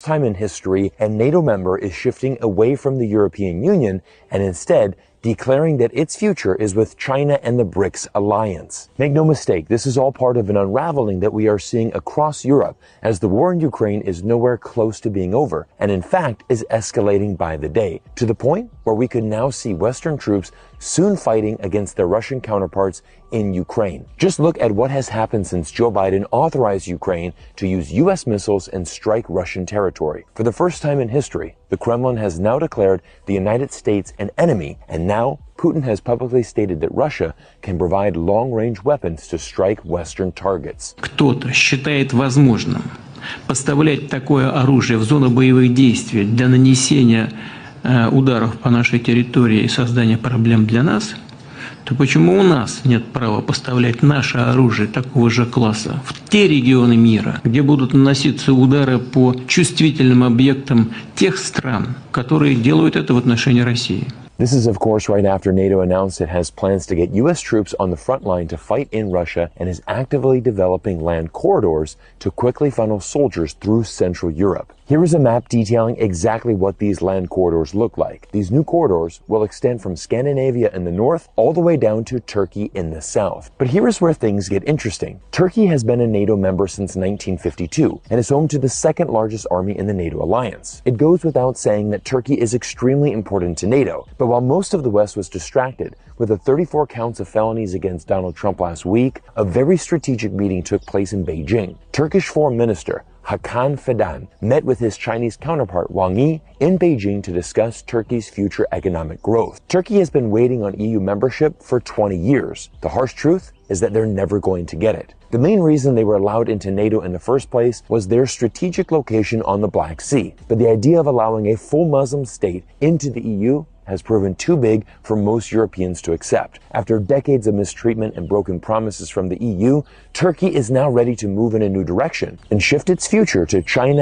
Time in history, a NATO member is shifting away from the European Union and instead declaring that its future is with China and the BRICS alliance. Make no mistake, this is all part of an unraveling that we are seeing across Europe as the war in Ukraine is nowhere close to being over and in fact is escalating by the day, to the point where we could now see Western troops soon fighting against their Russian counterparts in Ukraine. Just look at what has happened since Joe Biden authorized Ukraine to use U.S. missiles and strike Russian territory. For the first time in history, the Kremlin has now declared the United States an enemy, and now Putin has publicly stated that Russia can provide long-range weapons to strike Western targets. Кто-то считает возможным поставлять такое оружие в зону боевых действий для нанесения ударов по нашей территории и создания проблем для нас, то почему у нас нет права поставлять наше оружие такого же класса в те регионы мира, где будут наноситься удары по чувствительным объектам тех стран, которые делают это в отношении России? This is, of course, right after NATO announced it has plans to get U.S. troops on the front line to fight in Russia and is actively developing land corridors to quickly funnel soldiers through Central Europe. Here is a map detailing exactly what these land corridors look like. These new corridors will extend from Scandinavia in the north all the way down to Turkey in the south. But here is where things get interesting. Turkey has been a NATO member since 1952 and is home to the second largest army in the NATO alliance. It goes without saying that Turkey is extremely important to NATO, but while most of the West was distracted with the 34 counts of felonies against Donald Trump last week, a very strategic meeting took place in Beijing. Turkish Foreign Minister Hakan Fidan met with his Chinese counterpart Wang Yi in Beijing to discuss Turkey's future economic growth. Turkey has been waiting on EU membership for 20 years. The harsh truth is that they're never going to get it. The main reason they were allowed into NATO in the first place was their strategic location on the Black Sea. But the idea of allowing a full Muslim state into the EU has proven too big for most Europeans to accept. After decades of mistreatment and broken promises from the EU, Turkey is now ready to move in a new direction and shift its future to China